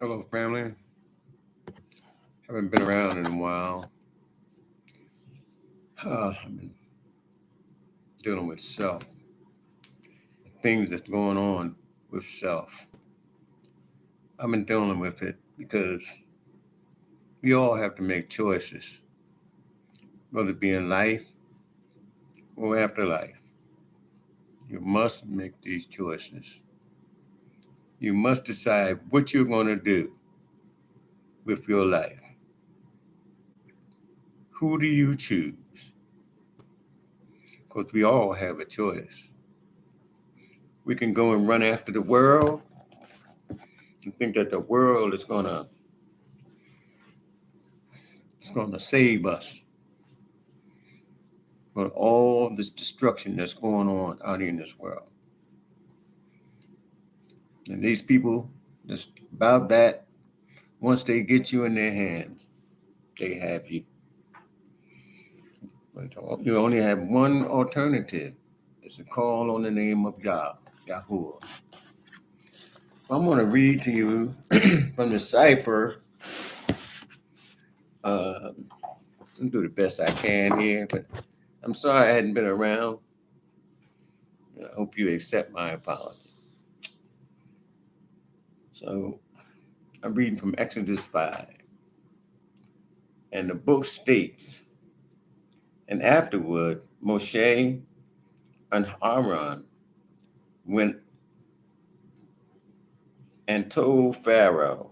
Hello, family. Haven't been around in a while. I've been dealing with self, things that's going on with self. I've been dealing with it because we all have to make choices, whether it be in life or after life. You must make these choices. You must decide what you're going to do with your life. Who do you choose? Because we all have a choice. We can go and run after the world and think that the world is gonna save us from all this destruction that's going on out in this world. And these people that's about that, once they get you in their hands, they have you. But you only have one alternative. It's to call on the name of Yahuah. I'm going to read to you from the cipher. I'll do the best I can here, but I'm sorry I hadn't been around. I hope you accept my apology. So I'm reading from Exodus 5. And the book states, and afterward, Moshe and Aaron went and told Pharaoh,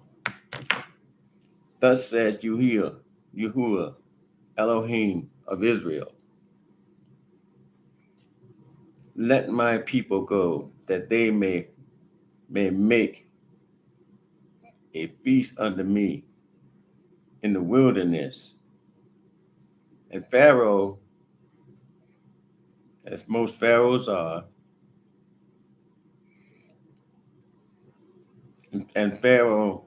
thus says Yahuah, Elohim of Israel, let my people go, that they may make a feast unto me in the wilderness. And Pharaoh, as most pharaohs are, and Pharaoh,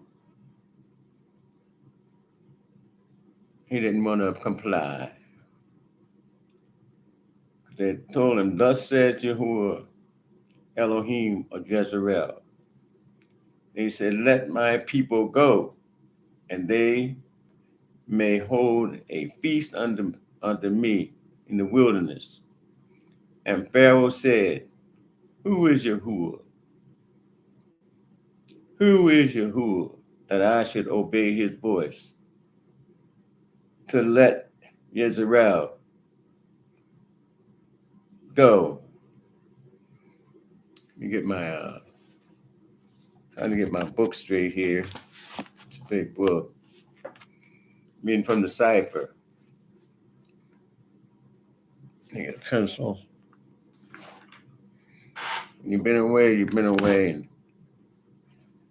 he didn't want to comply. They told him, thus says Yahuah, Elohim of Jezreel. He said, let my people go, and they may hold a feast unto me in the wilderness. And Pharaoh said, who is Yahuah? Who is Yahuah that I should obey his voice to let Jezreel go? Let me get my, trying to get my book straight here. It's a big book. Reading from the cipher. I get a pencil. You've been away.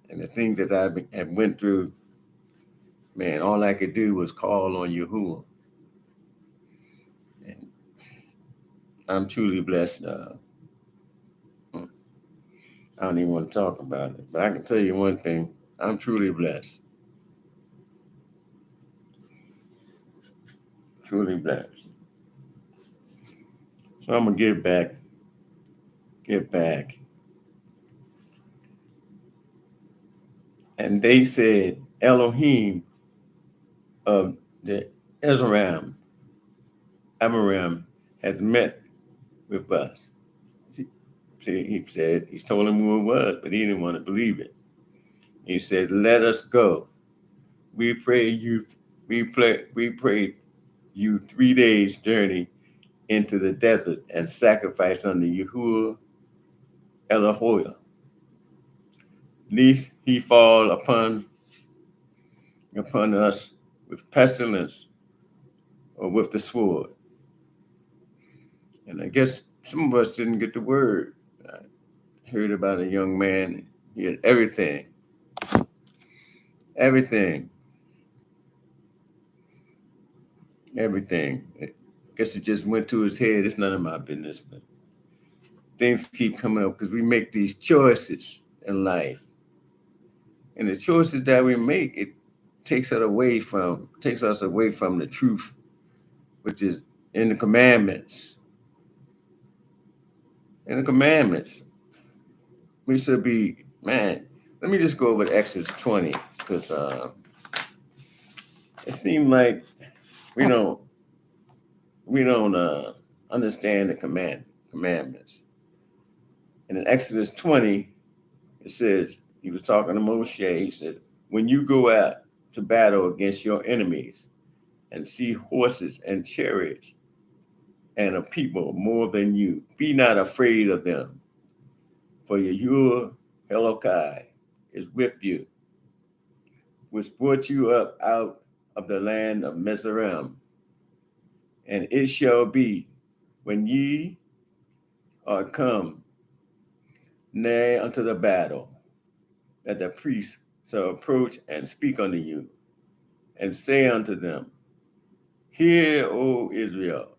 And the things that I have went through, man, all I could do was call on Yahuah. And I'm truly blessed. I don't even want to talk about it, but I can tell you one thing. I'm truly blessed. Truly blessed. So I'm going to get back. And they said, Elohim of the Amaram has met with us. See, he said, he's told him who it was, but he didn't want to believe it. He said, let us go. We pray you 3 days journey into the desert and sacrifice unto Yahuah Elohoah. Lest he fall upon us with pestilence or with the sword. And I guess some of us didn't get the word. I heard about a young man, he had everything. I guess it just went to his head. It's none of my business, but things keep coming up because we make these choices in life. And the choices that we make, it takes us away from the truth, which is in the commandments. In the commandments, we should be, man, let me just go over to Exodus 20. because it seemed like we don't understand the commandments. And in Exodus 20, it says, he was talking to Moshe. He said, when you go out to battle against your enemies and see horses and chariots and a people more than you, be not afraid of them, for Yahuah Elokai is with you, which brought you up out of the land of Mizraim. And it shall be, when ye are come nigh unto the battle, that the priests shall approach and speak unto you, and say unto them, Hear, O Israel,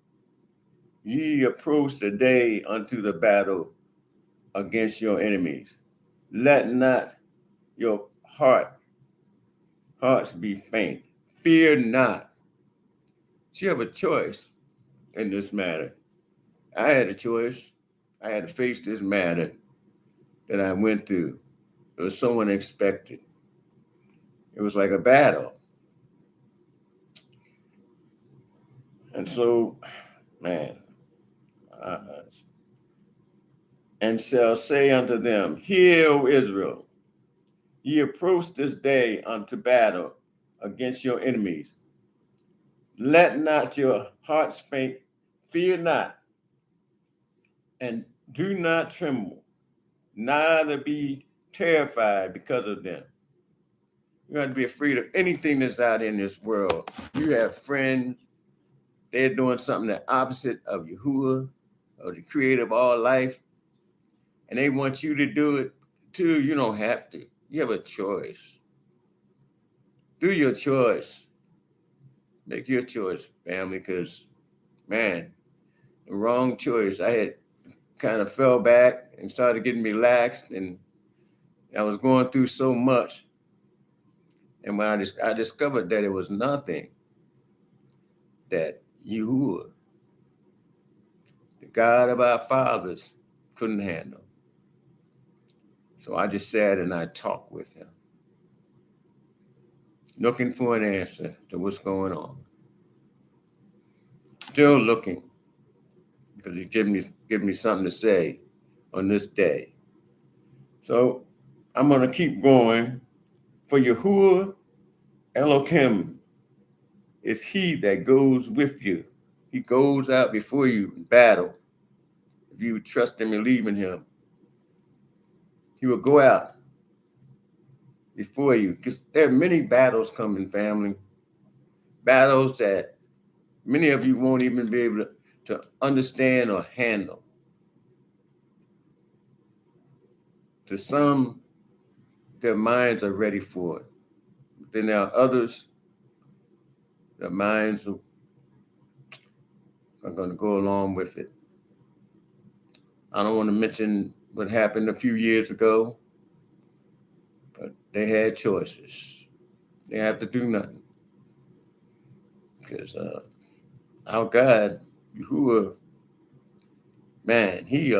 ye approach the day unto the battle against your enemies. Let not your hearts be faint. Fear not. So you have a choice in this matter. I had a choice. I had to face this matter that I went through. It was so unexpected. It was like a battle. And so, man, and shall say unto them, Hear, O Israel, ye approach this day unto battle against your enemies. Let not your hearts faint, fear not, and do not tremble, neither be terrified because of them. You don't have to be afraid of anything that's out in this world. You have friends, they're doing something the opposite of Yahuah, or the creator of all life, and they want you to do it too. You don't have to. You have a choice. Do your choice. Make your choice, family, because, man, the wrong choice. I had kind of fell back and started getting relaxed, and I was going through so much. And when I discovered that it was nothing that Yahuah, the God of our fathers, couldn't handle. So I just sat and I talked with him, looking for an answer to what's going on. Still looking, because he's giving me something to say on this day. So I'm going to keep going. For Yahuah Elohim is he that goes with you. He goes out before you in battle. If you trust him and believe in him, he will go out before you. Because there are many battles coming, family. Battles that many of you won't even be able to understand or handle. To some, their minds are ready for it. But then there are others, their minds are going to go along with it. I don't want to mention what happened a few years ago, but they had choices. They have to do nothing. Because our God, Yahuah, man, he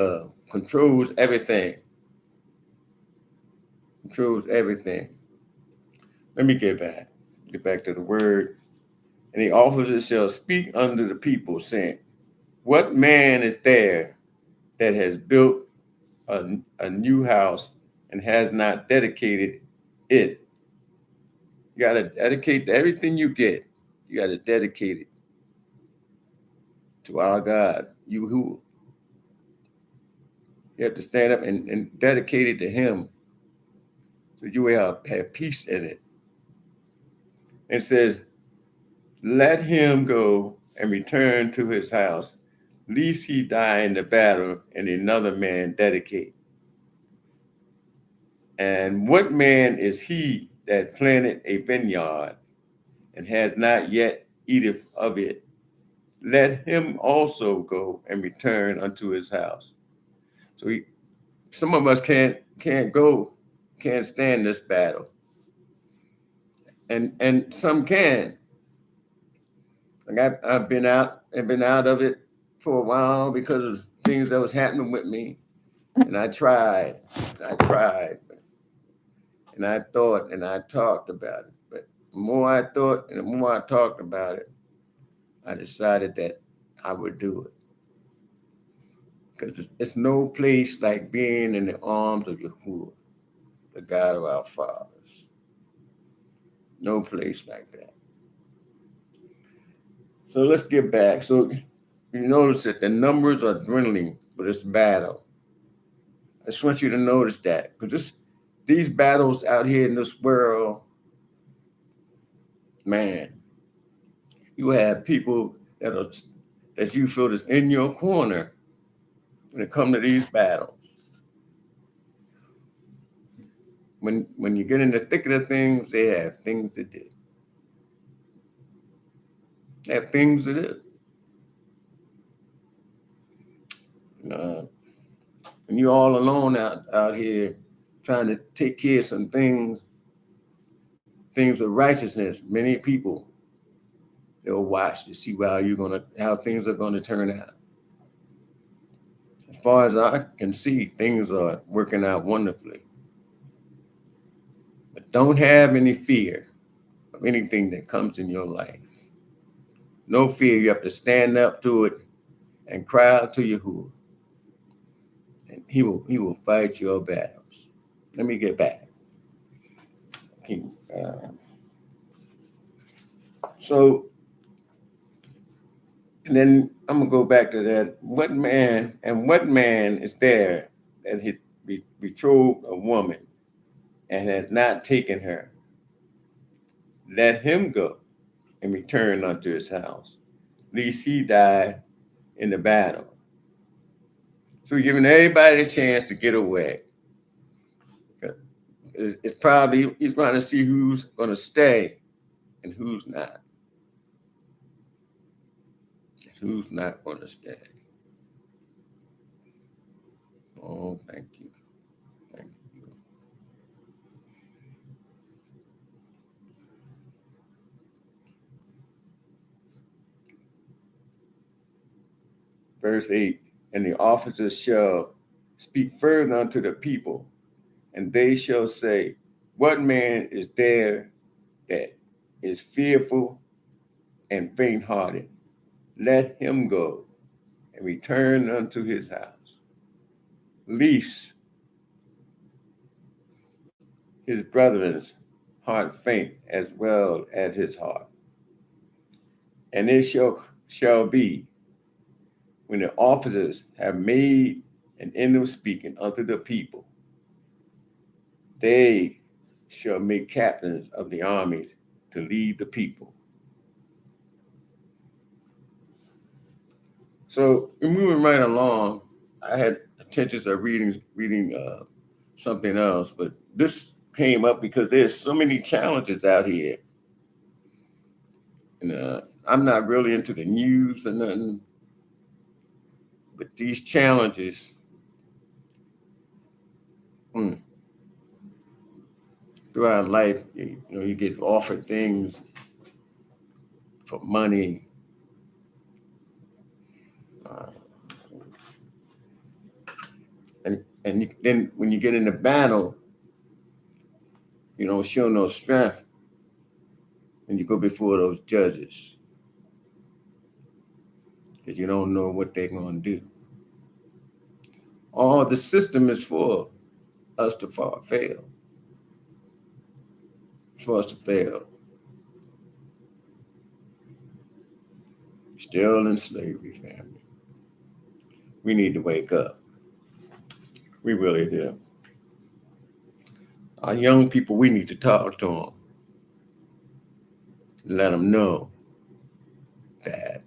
controls everything. Controls everything. Let me get back to the word. And the officers shall speak unto the people, saying, What man is there that has built a new house and has not dedicated it? You got to dedicate everything you get. You got to dedicate it to our God, Yahuah. You have to stand up and dedicate it to him, so you will have peace in it. It says, let him go and return to his house, lest he die in the battle and another man dedicate. And what man is he that planted a vineyard and has not yet eaten of it? Let him also go and return unto his house. So some of us can't go, can't stand this battle. And some can. Like I've been out of it for a while because of things that was happening with me. And I tried. And I thought and I talked about it. But the more I thought and the more I talked about it, I decided that I would do it. Because it's no place like being in the arms of Yahuah, the God of our fathers. No place like that. So let's get back. So you notice that the numbers are dwindling for this battle. I just want you to notice that. Because these battles out here in this world, man, you have people that you feel is in your corner when it comes to these battles. When you get in the thick of the things, they have things to do. They have things to do. And you're all alone out here trying to take care of some things of righteousness. Many people, they'll watch to see how things are gonna turn out. As far as I can see, things are working out wonderfully. But don't have any fear of anything that comes in your life. No fear. You have to stand up to it and cry out to Yahuah. And he will fight your battles. Let me get back. So and then I'm gonna go back to that. What man is there that has betrothed a woman and has not taken her? Let him go and return unto his house, lest he die in the battle. So we're giving everybody a chance to get away. It's probably he's trying to see who's going to stay and who's not. Who's not going to stay. Oh, thank you. Thank you. Verse 8, and the officers shall speak further unto the people, and they shall say, what man is there that is fearful and faint-hearted? Let him go and return unto his house, lest his brethren's heart faint as well as his heart. And it shall be, when the officers have made an end of speaking unto the people, they shall make captains of the armies to lead the people. So we're moving right along. I had intentions of reading something else, but this came up because there's so many challenges out here. And I'm not really into the news or nothing, but these challenges, throughout life, you get offered things for money. And then when you get in the battle, you don't show no strength when you go before those judges, because you don't know what they're going to do. All the system is for us to fail. For us to fail. Still in slavery, family. We need to wake up. We really do. Our young people, we need to talk to them. Let them know that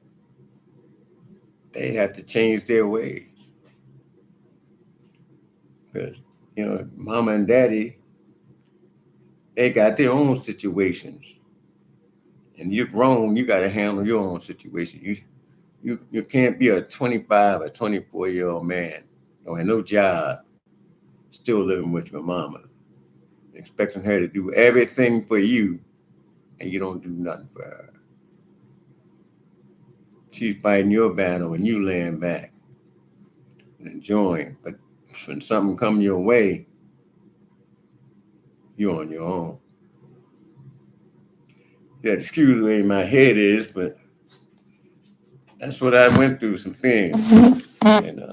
they have to change their ways. Because, mama and daddy, they got their own situations. And you're grown, you got to handle your own situation. You can't be a 25 or 24-year-old man, and no job, still living with your mama, expecting her to do everything for you, and you don't do nothing for her. She's fighting your battle and you laying back and enjoying. But when something comes your way, you're on your own. Yeah, excuse me, my head is, but that's what I went through, some things. And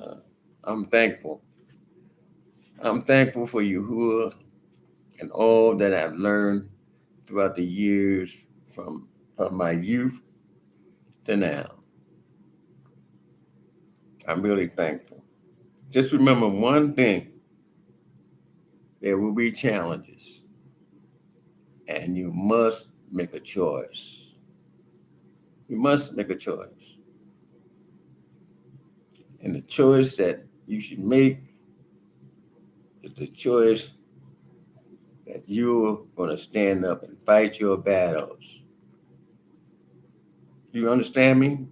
I'm thankful. I'm thankful for Yahuah and all that I've learned throughout the years from, from my youth to now. I'm really thankful. Just remember one thing, there will be challenges, and you must make a choice. You must make a choice. And the choice that you should make is the choice that you're going to stand up and fight your battles. You understand me?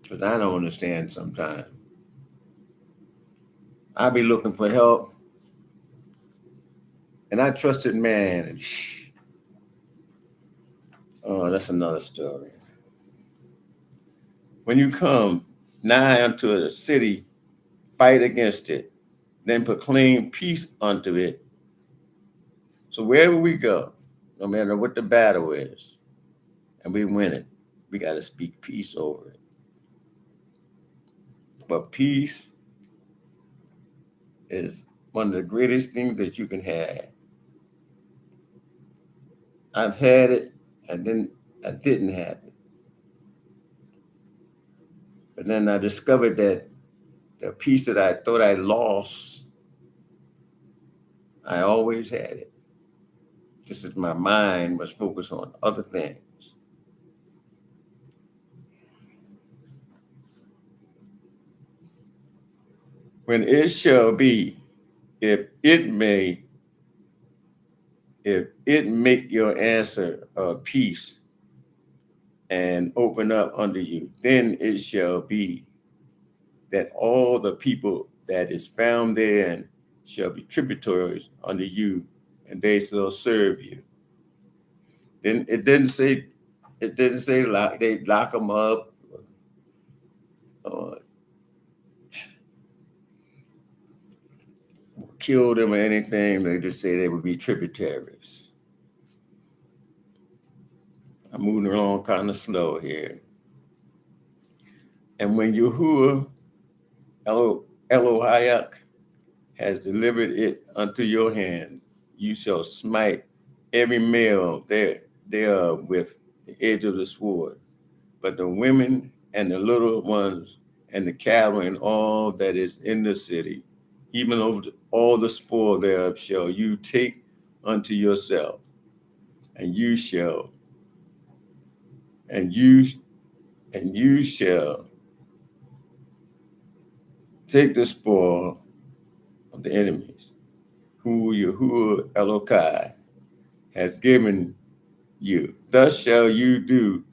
Because I don't understand sometimes. I be looking for help, and I trusted man. And oh, that's another story. When you come nigh unto a city, fight against it, then proclaim peace unto it. So wherever we go, no matter what the battle is, and we win it, we got to speak peace over it. But peace is one of the greatest things that you can have. I've had it, and then I didn't have it. But then I discovered that the peace that I thought I lost, I always had it. Just as my mind was focused on other things. When it shall be, if it may, if it make your answer peace and open up unto you, then it shall be that all the people that is found therein shall be tributaries unto you, and they shall serve you. Then it didn't say they lock them up or kill them or anything. They just say they would be tributaries. I'm moving along kind of slow here. And when Yahuah Elohim has delivered it unto your hand, you shall smite every male there with the edge of the sword. But the women and the little ones and the cattle and all that is in the city, even all the spoil thereof, shall you take unto yourself, and and you you shall take the spoil of the enemies, who Yahuah Elokai has given you. Thus shall you do,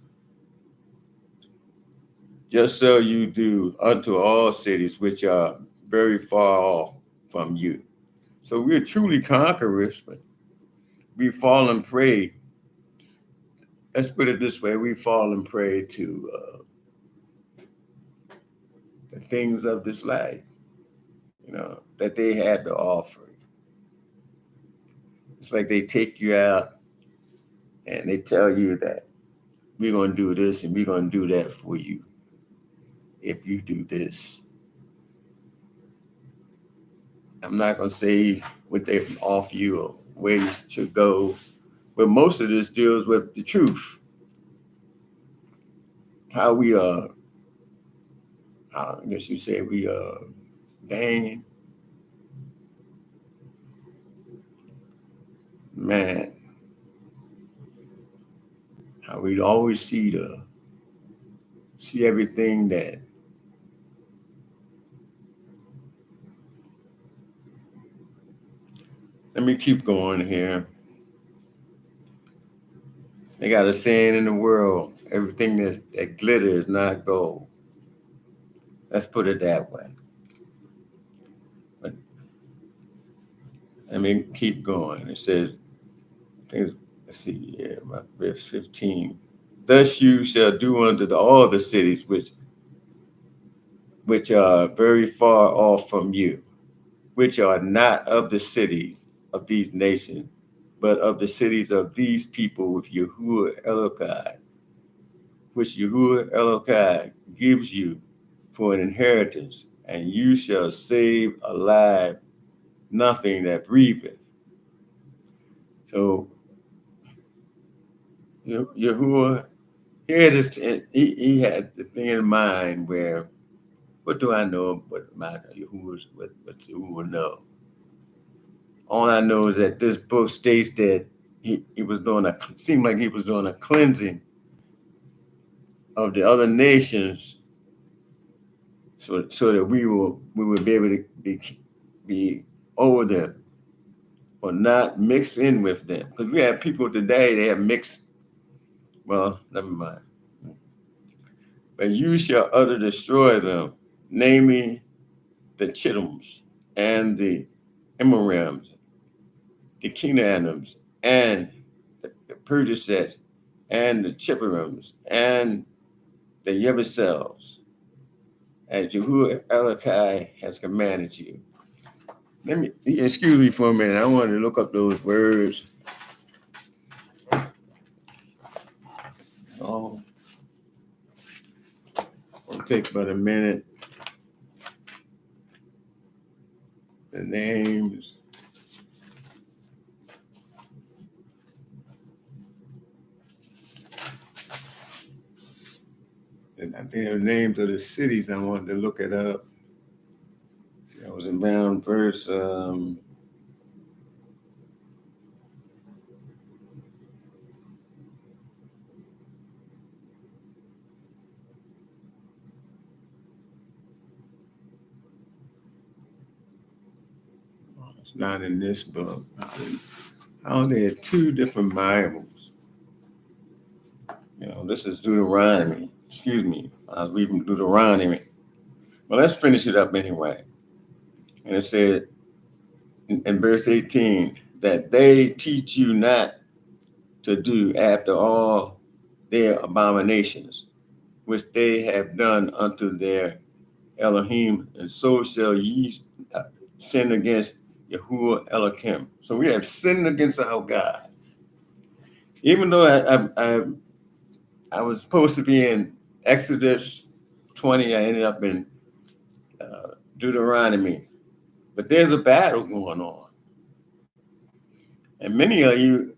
just so you do unto all cities which are very far off from you. So we're truly conquerors, but we fall and prey. Let's put it this way: we fall and prey to the things of this life, that they have to offer. It's like they take you out and they tell you that we're going to do this and we're going to do that for you if you do this. I'm not going to say what they offer you or where you should go, but most of this deals with the truth. How we I guess you say we dang, man, how we always see everything that let me keep going here. They got a saying in the world, everything that glitters is not gold. Let's put it that way. But let me keep going. It says, let's see here, my verse 15. Thus you shall do unto all the cities which are very far off from you, which are not of the city of these nations, but of the cities of these people with Yahuwah Elokai, which Yahuwah Elokai gives you for an inheritance, and you shall save alive nothing that breatheth. So Yahuwah, he had the thing in mind where, what do I know what Yahuwah's what Yahuwah know? All I know is that this book states that he was doing seemed like he was doing a cleansing of the other nations, so that we would be able to be over them or not mix in with them. Because we have people today, they have mixed, well, never mind. But you shall utter destroy them, namely the Chittims and the Emorims, the Canaanims, and the Perjusets, and the Chipperims, and the Yebusels, as Yahuwah Elokai has commanded you. Let me, excuse me for a minute. I wanted to look up those words. Oh, it'll take about a minute. The names. And I think the names of the cities I wanted to look it up. See, I was around verse it's not in this book. I only had two different Bibles. This is Deuteronomy. Excuse me. I was reading Deuteronomy. Well, let's finish it up anyway. And it said in verse 18 that they teach you not to do after all their abominations, which they have done unto their Elohim, and so shall ye sin against Yahuwah Elohim. So we have sinned against our God. Even though I was supposed to be in Exodus 20, I ended up in Deuteronomy. But there's a battle going on. And many of you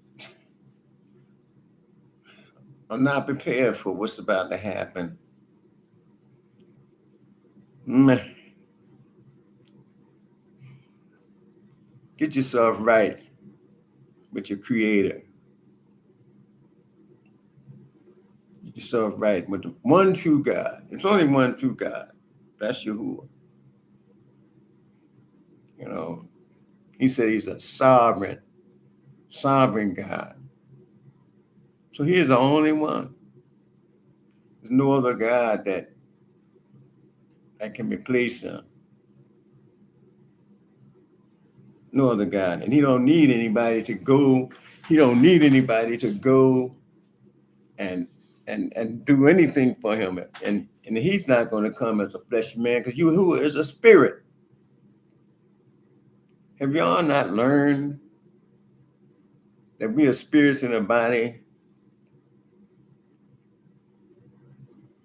are not prepared for what's about to happen. Get yourself right with your Creator. Get yourself right with the one true God. It's only one true God. That's Yahuwah. He said he's a sovereign God. So he is the only one. There's no other God that can replace him. No other God. And he don't need anybody to go. He don't need anybody to go and do anything for him. And he's not going to come as a flesh man, because Yahuwah is a spirit. Have y'all not learned that we are spirits in a body?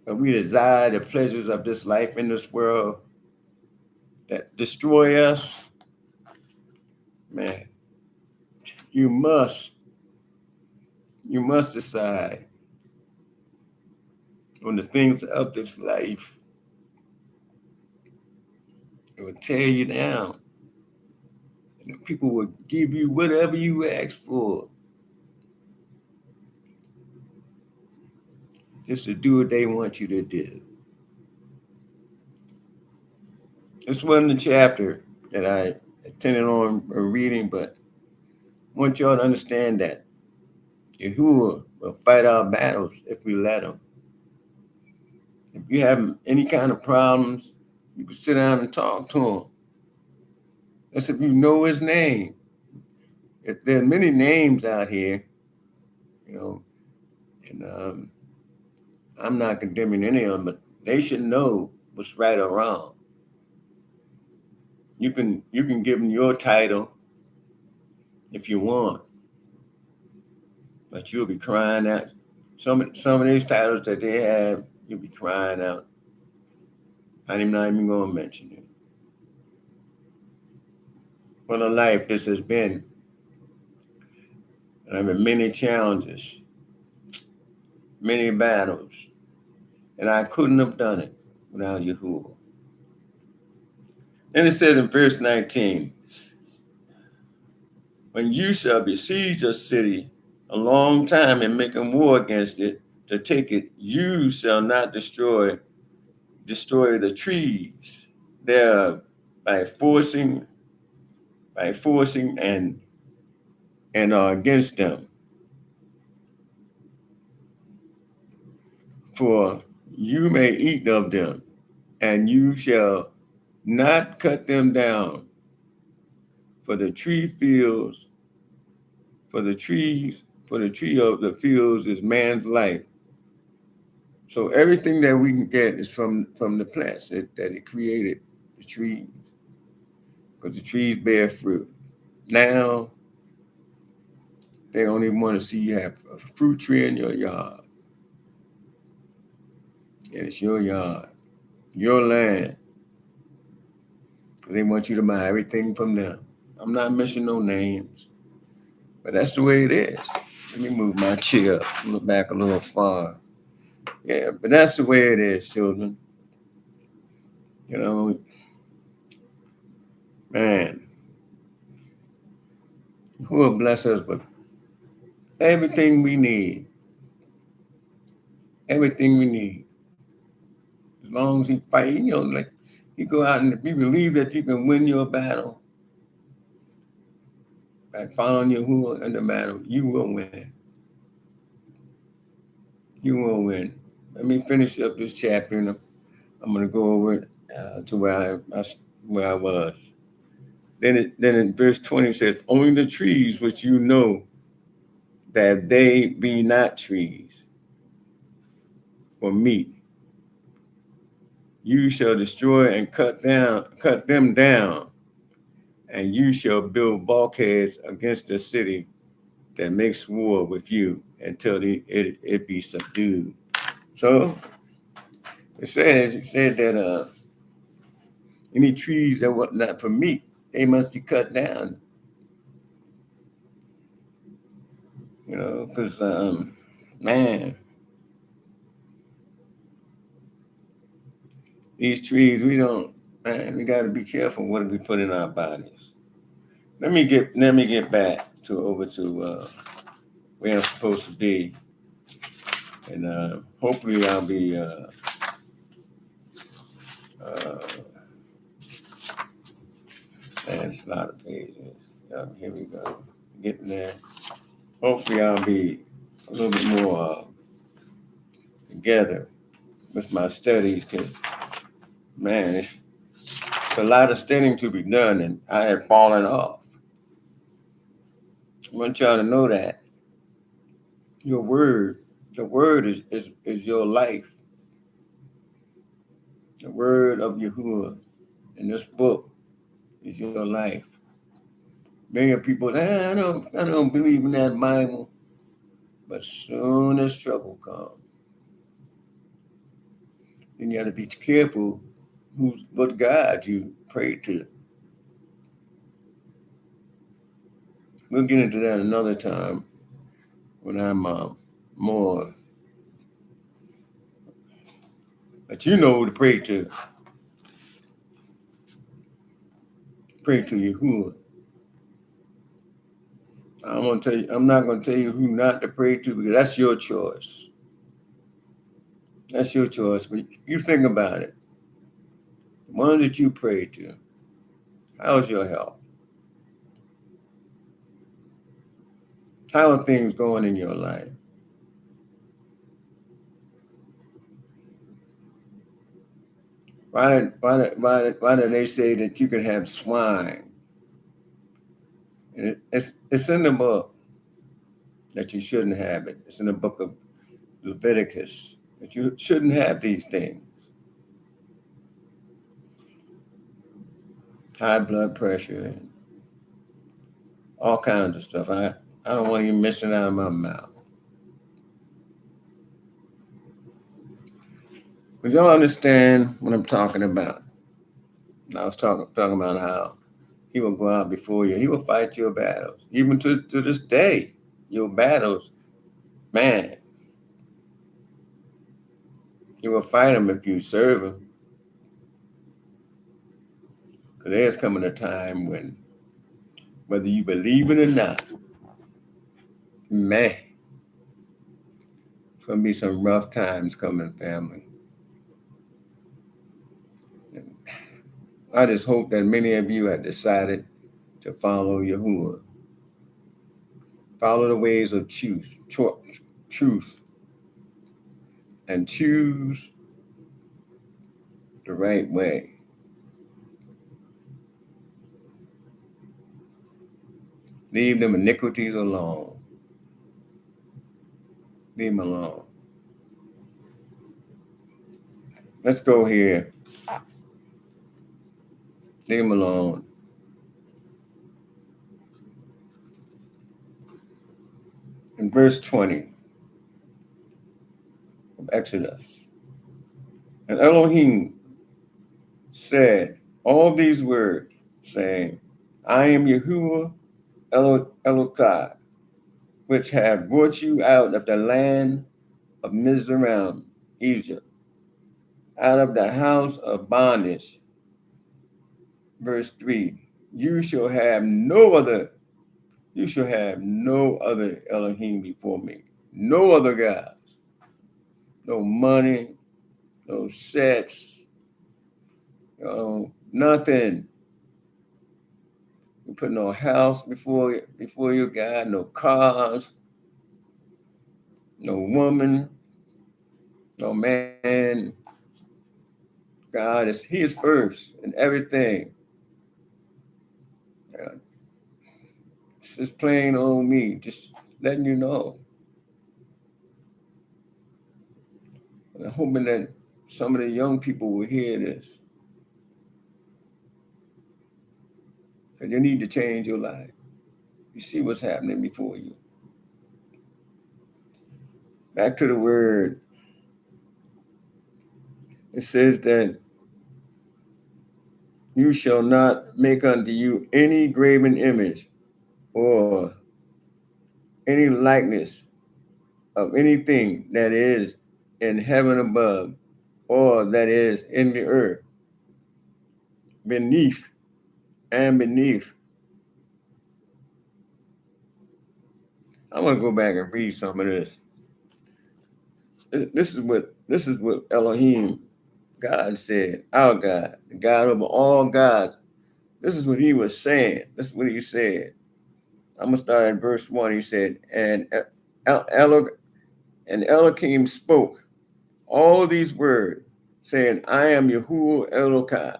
But we desire the pleasures of this life in this world that destroy us? Man, you must decide on the things of this life. It will tear you down. And people will give you whatever you ask for, just to do what they want you to do. This wasn't a chapter that I intended on reading, but I want y'all to understand that Yahuwah will fight our battles if we let him. If you have any kind of problems, you can sit down and talk to him. That's if you know his name. If there are many names out here, and I'm not condemning any of them, but they should know what's right or wrong. You can give them your title, if you want, but you'll be crying out. Some of these titles that they have, you'll be crying out. I'm not even going to mention it. What a life this has been. I mean, many challenges, many battles, and I couldn't have done it without Yahuah. Then it says in verse 19, when you shall besiege a city a long time and making war against it to take it, you shall not destroy the trees there by forcing and are against them. For you may eat of them, and you shall not cut them down. For the tree fields, for the tree of the fields is man's life. So everything that we can get is from the plants that it created, the trees, because the trees bear fruit. Now they don't even want to see you have a fruit tree in your yard. And it's your yard, your land. They want you to buy everything from them. I'm not mentioning no names, but that's the way it is. Let me move my chair up, look back a little far. Yeah, but that's the way it is, children. You know, man, who will bless us with everything we need? Everything we need. As long as he fight, like you go out and if you believe that you can win your battle by following Yahuah in the battle, you will win. You will win. Let me finish up this chapter, and I'm going to go over to where I was. Then in verse 20 it says, only the trees which you know that they be not trees for meat, you shall destroy and cut them down, and you shall build bulkheads against the city that makes war with you until it be subdued. So it said that any trees that were not for meat, they must be cut down. Because man, these trees we got to be careful what we put in our bodies. Let me get back over to where I'm supposed to be, and hopefully I'll be. It's a lot of pages. Here we go, getting there. Hopefully I'll be a little bit more together with my studies, because man, it's a lot of studying to be done, and I had fallen off. I want y'all to know that your word is your life. The word of Yahuah in this book is your life. Many people, I don't believe in that Bible, but soon as trouble comes, then you got to be careful what God you pray to. We'll get into that another time when I'm more. But you know who to pray to. Pray to Yahuah. I'm not going to tell you who not to pray to, because that's your choice. That's your choice. But you think about it. The one that you pray to, how's your health? How are things going in your life? Why did they say that you can have swine? And it's in the book that you shouldn't have it. It's in the book of Leviticus that you shouldn't have these things. High blood pressure, and all kinds of stuff. I don't want to even mention it out of my mouth. But y'all understand what I'm talking about. I was talking about how he will go out before you. He will fight your battles. Even to this day, your battles, man, he will fight them if you serve him. Because there's coming a time when, whether you believe it or not, man, it's going to be some rough times coming, family. And I just hope that many of you have decided to follow Yahuah. Follow the ways of truth, and choose the right way. Leave them iniquities alone. Leave them alone. Let's go here. Leave them alone. In verse 20 of Exodus, and Elohim said all these words, saying, I am Yahuah Elokai, which have brought you out of the land of Mizraim, Egypt, out of the house of bondage. Verse 3, you shall have no other Elohim before me. No other gods. No money, no sex, nothing. You put no house before your God, no cars, no woman, no man. God He is first in everything. It's just plain on me, just letting you know. And I'm hoping that some of the young people will hear this. And you need to change your life. You see what's happening before you. Back to the word. It says that you shall not make unto you any graven image or any likeness of anything that is in heaven above or that is in the earth, beneath and beneath. I'm going to go back and read some of this. This is what Elohim, God said, our God, the God over all gods. This is what he was saying. This is what he said. I'm going to start at verse 1. He said, and Elohim spoke all these words, saying, I am Yahuah Elokai,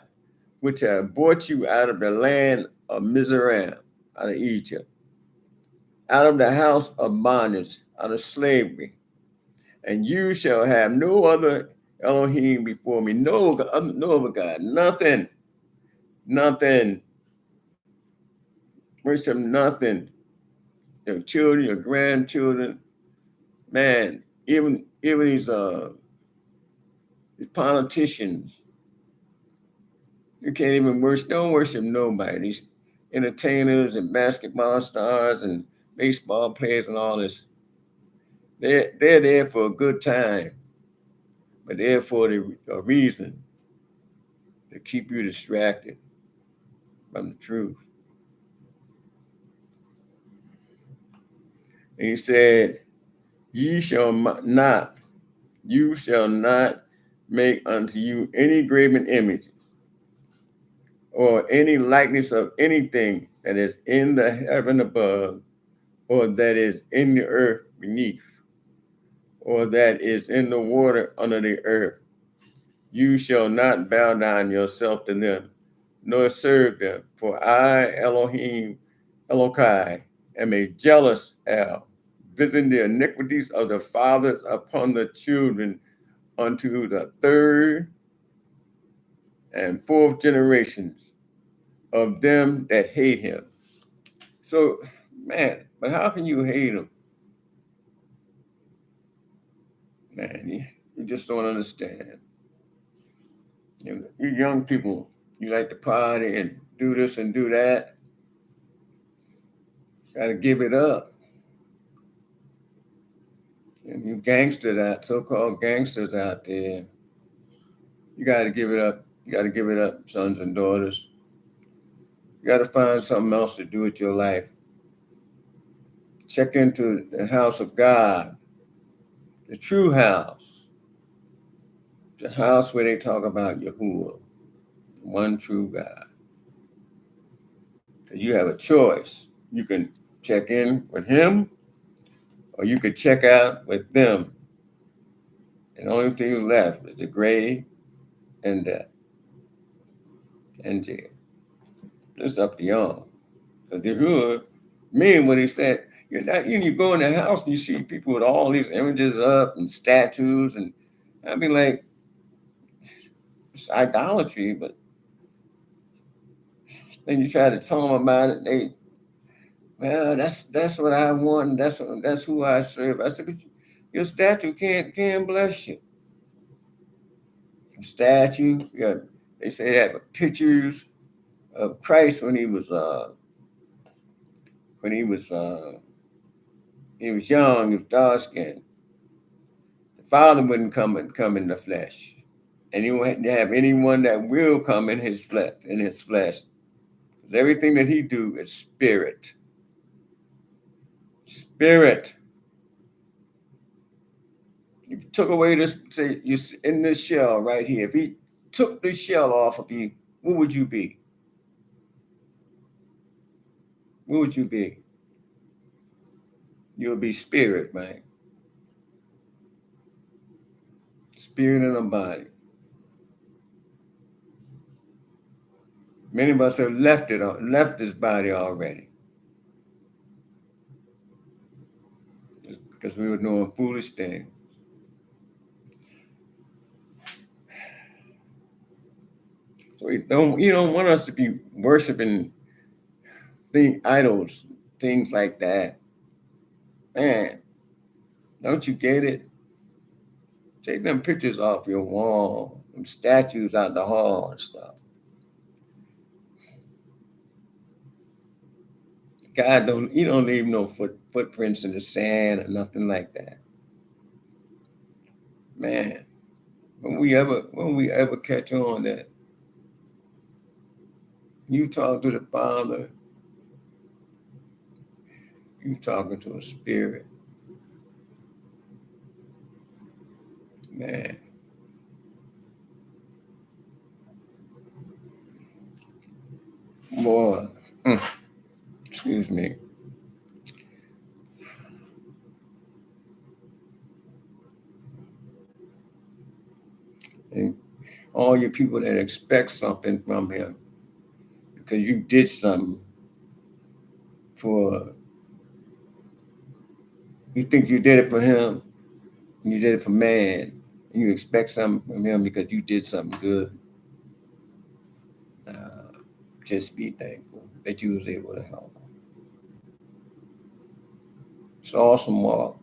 which have brought you out of the land of Mizraim, out of Egypt, out of the house of bondage, out of slavery. And you shall have no other Elohim before me, no other God, nothing. Worship nothing. Your children, your grandchildren, man, even these politicians, you can't even don't worship nobody. These entertainers and basketball stars and baseball players and all this. They're there for a good time, but they're for a reason to keep you distracted from the truth. And he said, you shall not make unto you any graven image or any likeness of anything that is in the heaven above, or that is in the earth beneath, or that is in the water under the earth. You shall not bow down yourself to them, nor serve them. For I, Elohim, Elokai, am a jealous El, visiting the iniquities of the fathers upon the children unto the third and fourth generations of them that hate him, So, man, but how can you hate him? Man, you just don't understand. You young people, you like to party and do this and do that. Got to give it up. And you gangsters out, so-called gangsters out there, you got to give it up. You got to give it up, sons and daughters. You got to find something else to do with your life. Check into the house of God, the true house, the house where they talk about Yahuah, one true God. Because you have a choice. You can check in with him, or you could check out with them. And the only thing left is the grave and death and jail. It's up to y'all. Because Yahuah, mean what he said, you go in the house and you see people with all these images up and statues, and I mean, like, it's idolatry, but then you try to tell them about it, well, that's what I want, and that's who I serve. I said, but your statue can't bless you. Statue, yeah, they say they have pictures of Christ when he was when he was young, he was dark skinned. The Father wouldn't come in the flesh, and he wouldn't have anyone that will come in his flesh. Because everything that he do is spirit. Spirit. If you took away this, say you in this shell right here. If he took the shell off of you, what would you be? What would you be? You'll be spirit, man. Spirit in a body. Many of us have left this body already. Because we were doing foolish things. So you don't want us to be worshiping idols, things like that. Man, don't you get it? Take them pictures off your wall, them statues out the hall and stuff. God don't leave no footprints in the sand or nothing like that. Man, when we ever catch on that you talk to the Father, you talking to a spirit. Man. Boy, excuse me. And all you people that expect something from him because you did something for, you think you did it for him, and you did it for man, and you expect something from him because you did something good. Just be thankful that you was able to help. It's an awesome walk.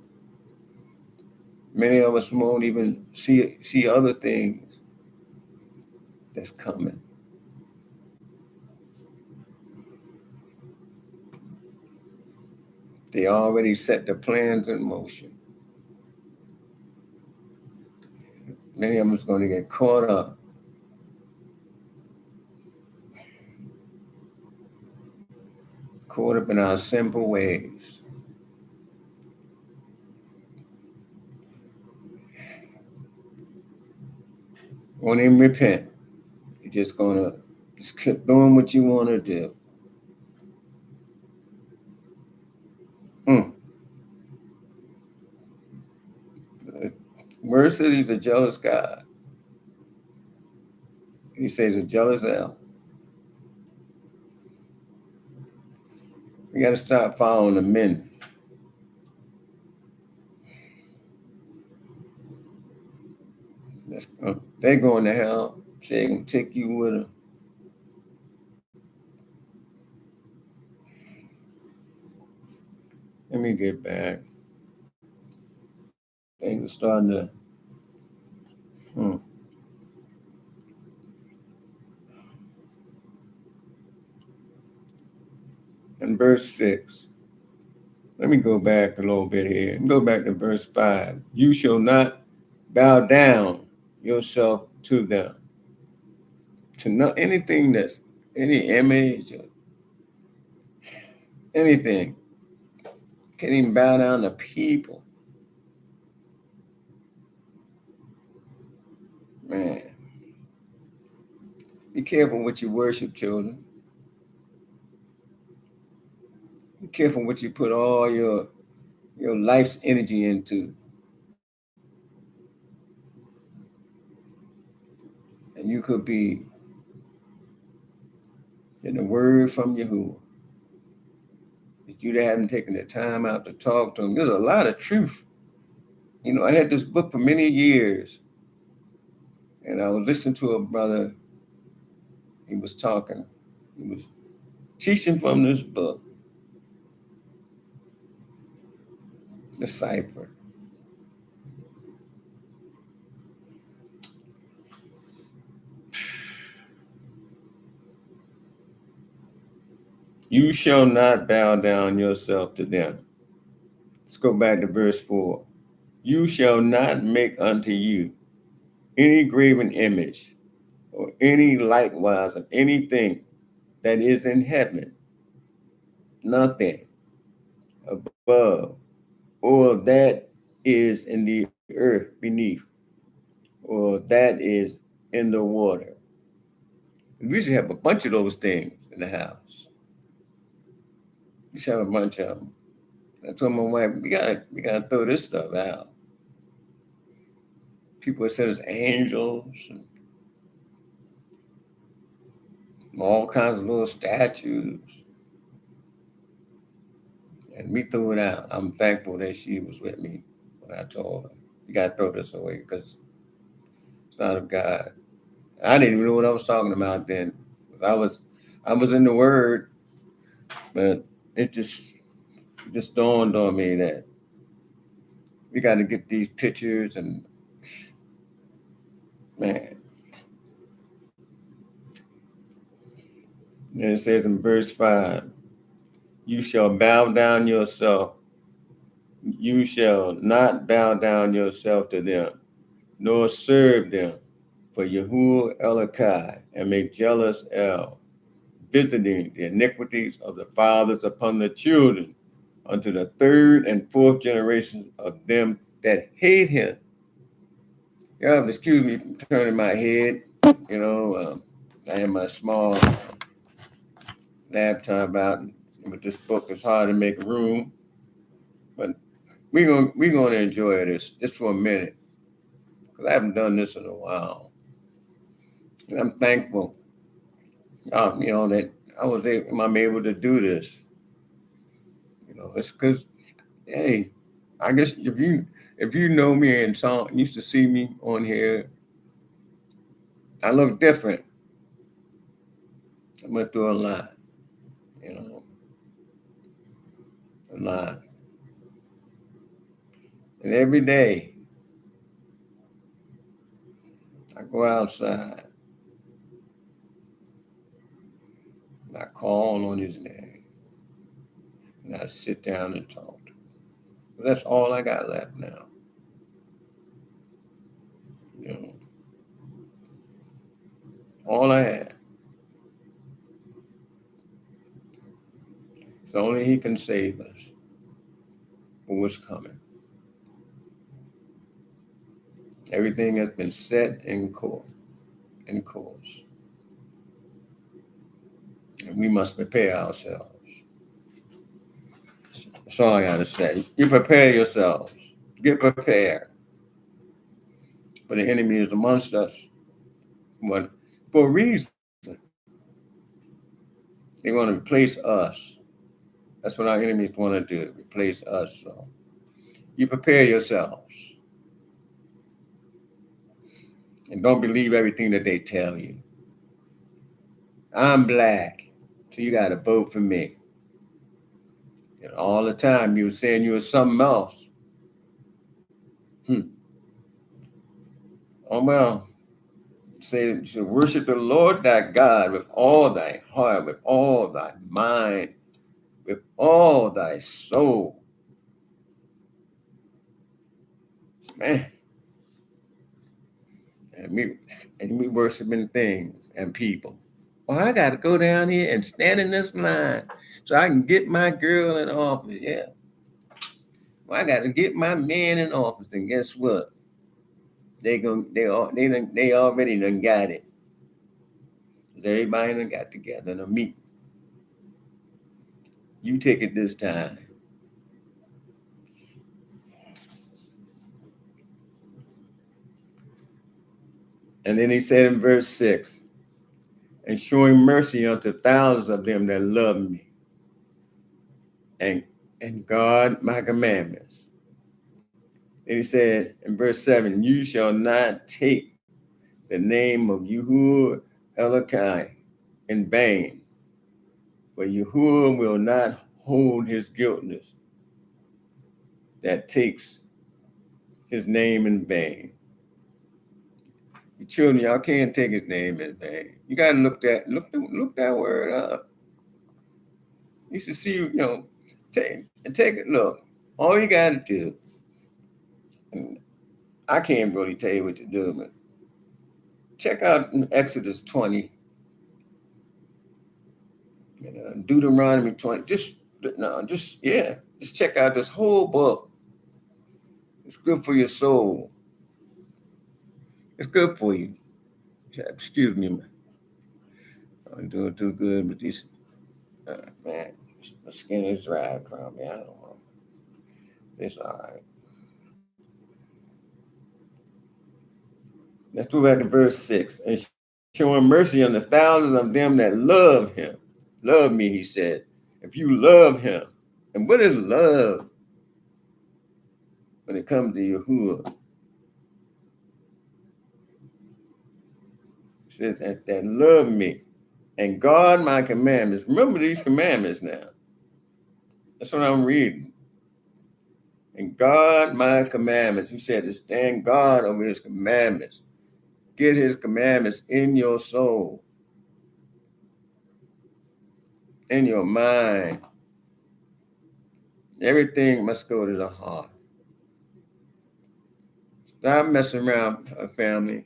Many of us won't even see other things that's coming. They already set the plans in motion. Many of us going to get caught up. Caught up in our simple ways. Won't even repent. You're just gonna just keep doing what you want to do. Mm. Word says he's a jealous God. He says a jealous hell. We got to stop following the men. They're going to hell. She ain't gonna take you with her. Let me get back. Things are starting to. In verse 6, let me go back a little bit here. Go back to verse 5. You shall not bow down yourself to them. To know anything that's any image or anything. Can't even bow down to people. Man. Be careful what you worship, children. Be careful what you put all your life's energy into. And you could be getting a word from Yahuah. That you haven't taken the time out to talk to him. There's a lot of truth. You know, I had this book for many years, and I was listening to a brother. He was talking. He was teaching from this book, the cipher. You shall not bow down yourself to them. Let's go back to verse 4. You shall not make unto you any graven image or any likewise of anything that is in heaven, nothing above, or that is in the earth beneath, or that is in the water. We used to have a bunch of those things in the house. We used to have a bunch of them. I told my wife, we gotta throw this stuff out. People said it's angels and all kinds of little statues. And we threw it out. I'm thankful that she was with me when I told her, you gotta throw this away because it's not of God. I didn't even know what I was talking about then. I was in the Word, but it just dawned on me that we got to get these pictures and man. And it says in verse 5, you shall bow down yourself. You shall not bow down yourself to them, nor serve them. For Yahuah Elokai and make jealous El, visiting the iniquities of the fathers upon the children, unto the third and fourth generations of them that hate him. Y'all excuse me from turning my head. You know, I have my small laptop out, and with this book, it's hard to make room. But we're gonna enjoy this just for a minute, because I haven't done this in a while, and I'm thankful. You know that I'm able to do this. You know, it's because hey, I guess if you know me and used to see me on here, I look different. I went through a lot, you know, a lot. And every day I go outside and I call on his name and I sit down and talk to him. But that's all I got left now. You know, all I had. It's only he can save us for what's coming. Everything has been set in course. And we must prepare ourselves. That's all I got to say. You prepare yourselves. Get prepared. For the enemy is amongst us. But for a reason. They want to replace us. That's what our enemies want to do, replace us. So you prepare yourselves. And don't believe everything that they tell you. I'm black, so you got to vote for me. And all the time you were saying you were something else. Oh well. Say you should worship the Lord thy God with all thy heart, with all thy mind, with all thy soul. Man. And we worshiping things and people. Well, I got to go down here and stand in this line so I can get my girl in office. Yeah. Well, I got to get my man in office, and guess what? They already done got it. Cause everybody done got together to meet. You take it this time. And then he said in verse 6, and showing mercy unto thousands of them that love me and guard my commandments. Then he said in verse 7, you shall not take the name of Yahuah Elokai in vain, for Yahuah will not hold his guiltless that takes his name in vain. You children, y'all can't take his name in vain. You gotta look that word up. You should see, take it. Look, all you gotta do, and I can't really tell you what to do, but check out Exodus 20, Deuteronomy 20. Just check out this whole book. It's good for your soul. It's good for you. Excuse me, I'm doing too good with these. Man, my skin is dry, probably. I don't know. It's all right. Let's go back to verse 6. And showing mercy on the thousands of them that love him. Love me, he said. If you love him. And what is love when it comes to Yahuah? It says that love me and guard my commandments. Remember these commandments now. That's what I'm reading. And guard my commandments. He said to stand guard over his commandments. Get his commandments in your soul, in your mind. Everything must go to the heart. Stop messing around, family.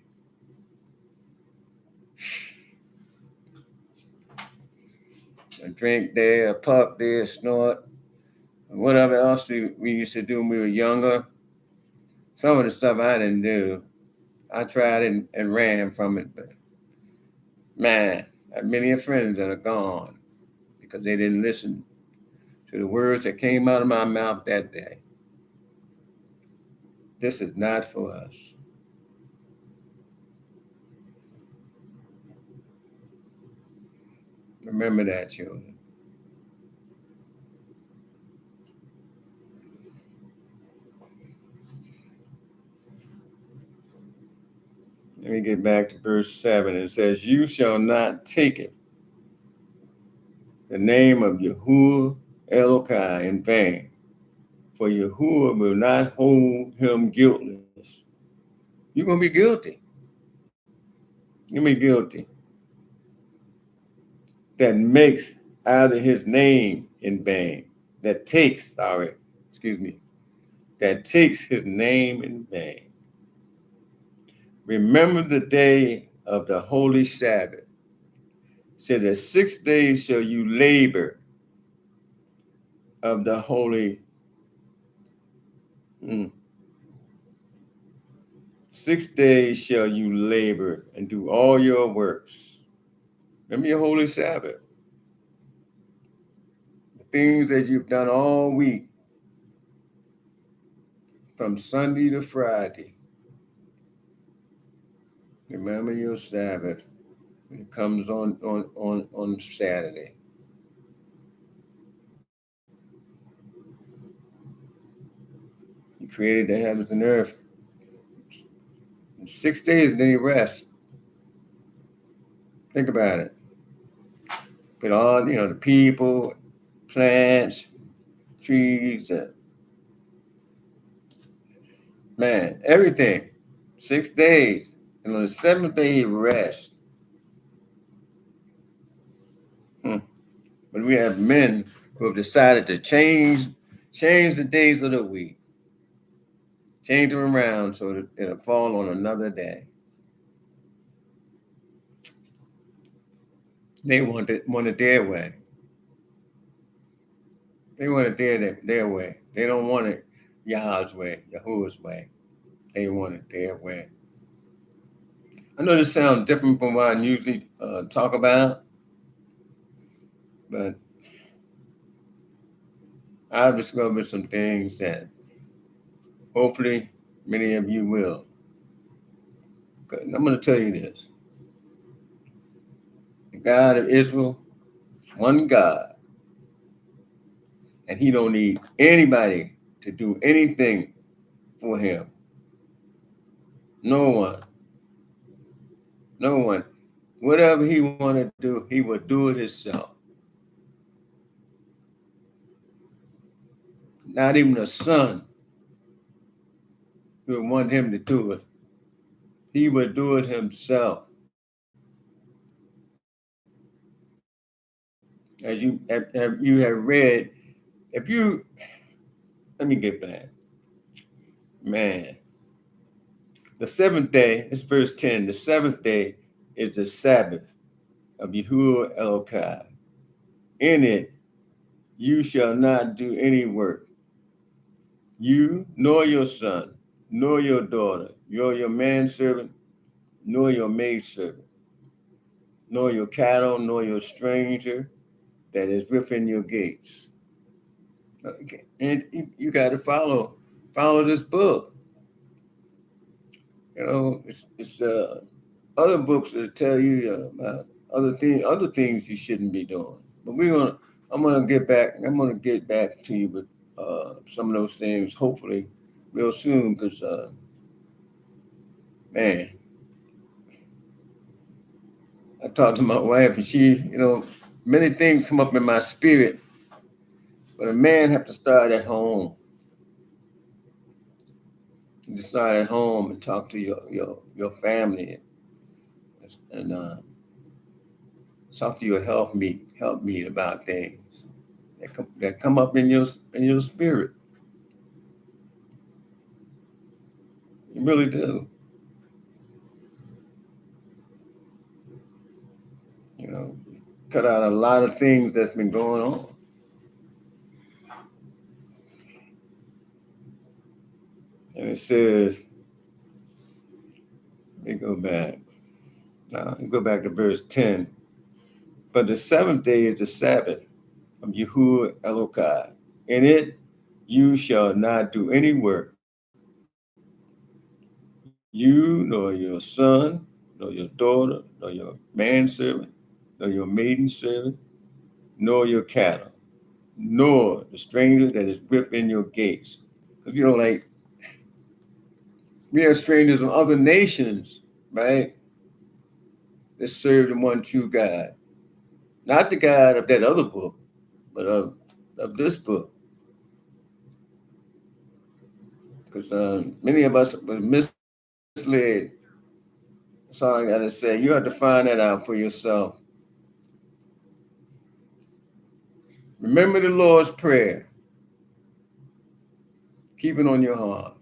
A drink there, a puff there, a snort, whatever else we used to do when we were younger. Some of the stuff I didn't do. I tried and ran from it, but man, I have many friends that are gone because they didn't listen to the words that came out of my mouth that day. This is not for us. Remember that, children. Let me get back to verse 7. It says, you shall not take it, the name of Yahuah Elokai in vain, for Yahuah will not hold him guiltless. You're going to be guilty. You're going to be guilty. That makes either his name in vain, that takes his name in vain. Remember the day of the holy Sabbath. Say that 6 days shall you labor of the holy. 6 days shall you labor and do all your works. Remember your holy Sabbath. The things that you've done all week, from Sunday to Friday. Remember your Sabbath. It comes on Saturday. He created the heavens and earth. In 6 days, then he rests. Think about it. Put all, the people, plants, trees, and man, everything. 6 days. And on the seventh day, he rest. Hmm. But we have men who have decided to change the days of the week, change them around so that it'll fall on another day. They want it their way. They want it their way. They don't want it Yah's way, Yahuwah's way. They want it their way. I know this sounds different from what I usually talk about, but I've discovered some things that hopefully many of you will. I'm going to tell you this. The God of Israel is one God, and he don't need anybody to do anything for him. No one. No one. Whatever he want to do, he will do it himself. Not even a son would want him to do it. He would do it himself. As you have read, if you let me get back. Man, the seventh day, it's verse 10. The seventh day is the Sabbath of Yahuwah Elohai. In it you shall not do any work. You, nor your son, nor your daughter, nor your manservant, nor your maidservant, nor your cattle, nor your stranger that is within your gates. Okay. And you got to follow this book. You know, it's other books that tell you about other things you shouldn't be doing. But I'm gonna get back to you with some of those things hopefully real soon because man, I talked to my wife and she, many things come up in my spirit, but a man have to start at home. You start at home and talk to your family and talk to your help meet about things that come up in your spirit. You really do. You know, cut out a lot of things that's been going on. And it says, let me go back. Go back to verse 10. But the seventh day is the Sabbath of Yahuwah Elohai. In it you shall not do any work. You, nor your son, nor your daughter, nor your manservant, nor your maidservant, nor your cattle, nor the stranger that is within your gates. Because, like, we are strangers from other nations, right? That serve the one true God. Not the God of that other book, but of this book. Because many of us were misled. That's all I got to say. You have to find that out for yourself. Remember the Lord's Prayer. Keep it on your heart.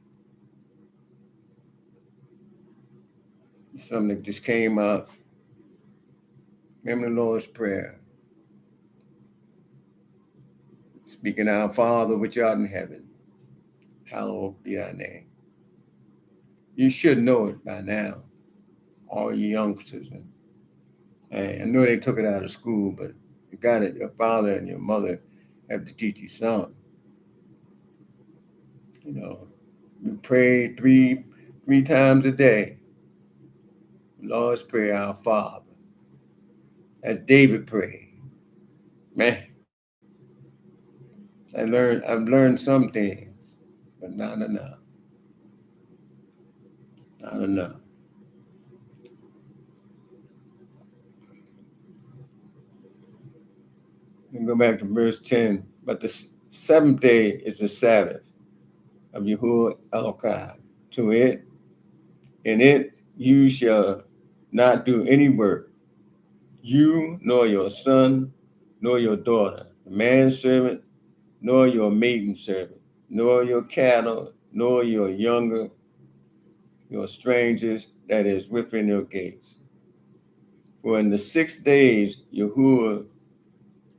Something that just came up. Remember the Lord's Prayer. Speaking, our Father which art in heaven, hallowed be thy name. You should know it by now, all you youngsters. And I know they took it out of school, but you got it. Your father and your mother have to teach you something. We pray three times a day. Lord's Prayer, our Father. As David prayed. Man, I've learned some things, but not enough. Not enough. And go back to verse 10. But Seventh day is the Sabbath of Yahuwah Elohai. To it, in it you shall not do any work, you nor your son, nor your daughter, the manservant, nor your maiden servant, nor your cattle, nor your younger, your strangers that is within your gates. For in the 6 days Yahuwah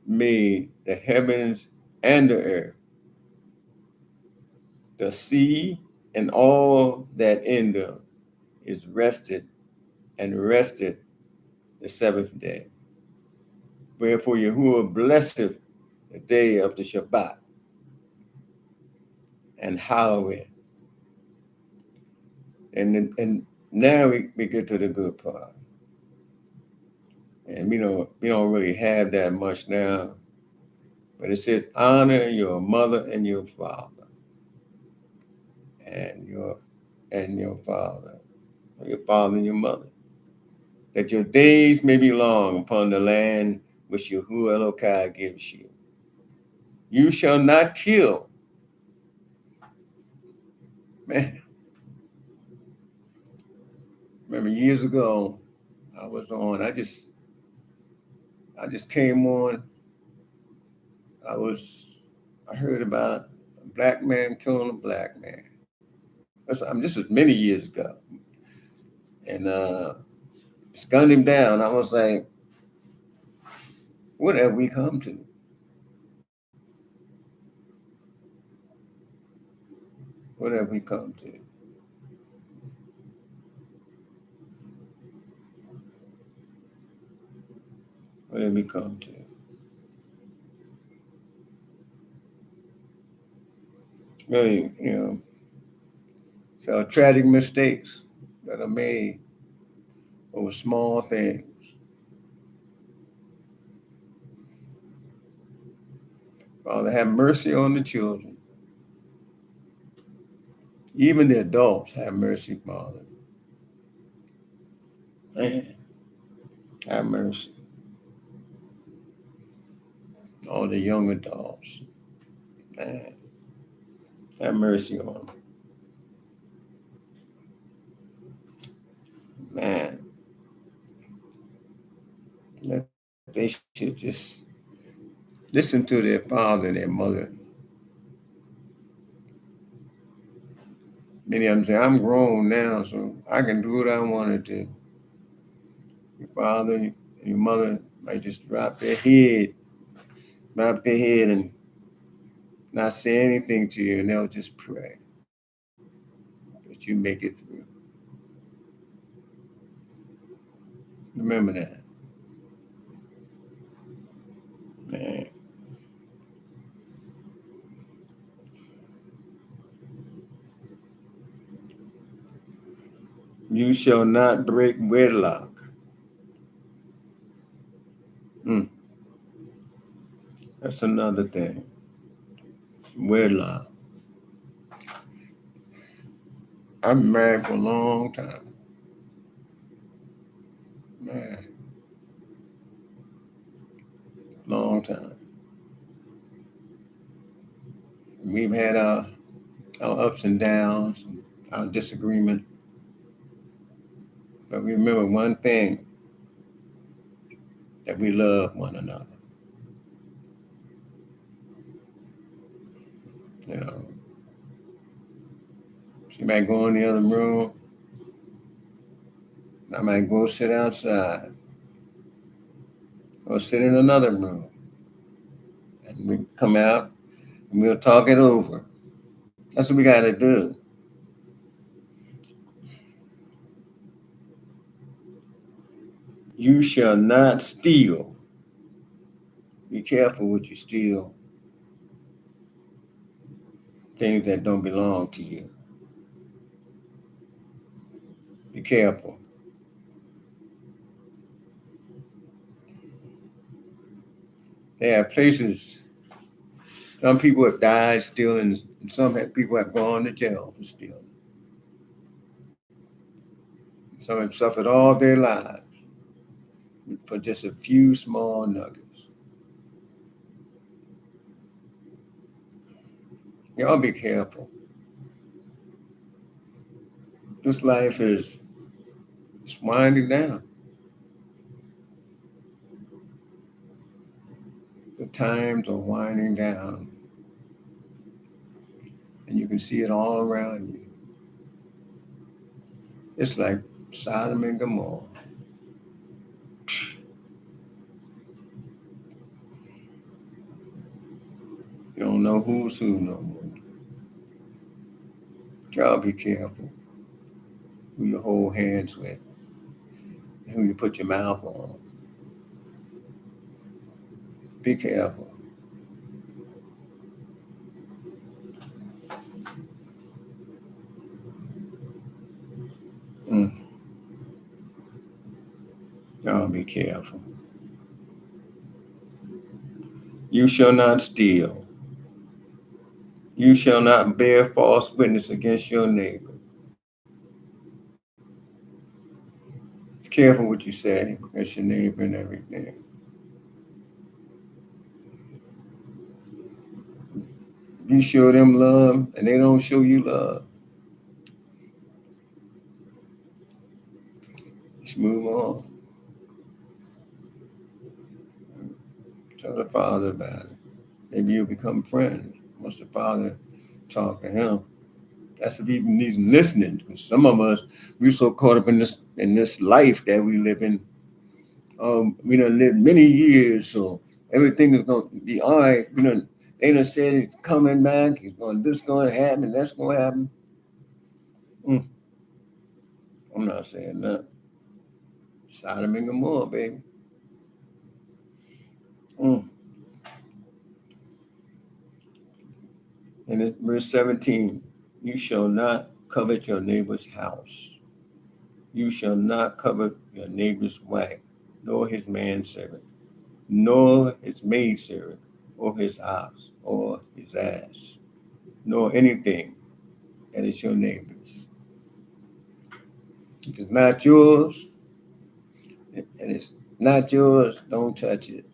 made the heavens and the earth, the sea, and all that in them is rested, and rested the seventh day. Wherefore Yahuwah blessed the day of the Shabbat and hallowed it. And now we get to the good part. And we don't really have that much now. But it says, honor your mother and your father, and your father, or your father and your mother, that your days may be long upon the land which Yahuwah Elohai gives you. You shall not kill. Man, remember years ago, I just came on. I heard about a black man killing a black man. This was many years ago. And just gunned him down. I was like, what have we come to? What have we come to? What have we come to? Really, so tragic mistakes that are made over small things. Father, have mercy on the children. Even the adults, have mercy, Father. Man, have mercy. On the young adults. Man, have mercy on them. Man, that they should just listen to their father and their mother. Many of them say, I'm grown now, so I can do what I want to do. Your father and your mother might just drop their head and not say anything to you, and they'll just pray that you make it through. Remember that. Man. You shall not break wedlock. That's another thing. Wedlock. I've been married for a long time. Man. Long time. We've had our ups and downs, our disagreement. But we remember one thing, that we love one another. You know, she might go in the other room. I might go sit outside or sit in another room. And we come out and we'll talk it over. That's what we got to do. You shall not steal. Be careful what you steal. Things that don't belong to you. Be careful. There are places, some people have died stealing, and some people have gone to jail for stealing. Some have suffered all their lives for just a few small nuggets. Y'all be careful. This life is it's winding down. The times are winding down, and you can see it all around you. It's like Sodom and Gomorrah. You don't know who's who no more. Y'all be careful who you hold hands with, and who you put your mouth on. Be careful. Mm. Y'all be careful. You shall not steal. You shall not bear false witness against your neighbor. Be careful what you say against your neighbor and everything. You show them love and they don't show you love. Just move on. Tell the father about it. Maybe you'll become friends once the father talk to him. That's if he needs listening. Because some of us, we're so caught up in this life that we live in. We done lived many years, so everything is gonna be all right. They done said it's coming back. It's going. This going to happen. That's going to happen. Mm, I'm not saying that. Sodom and Gomorrah, baby. Mm. And it's verse 17. You shall not covet your neighbor's house. You shall not covet your neighbor's wife, nor his manservant, nor his maidservant, or his ox, or his ass, nor anything that is your neighbor's. If it's not yours, and it's not yours, don't touch it.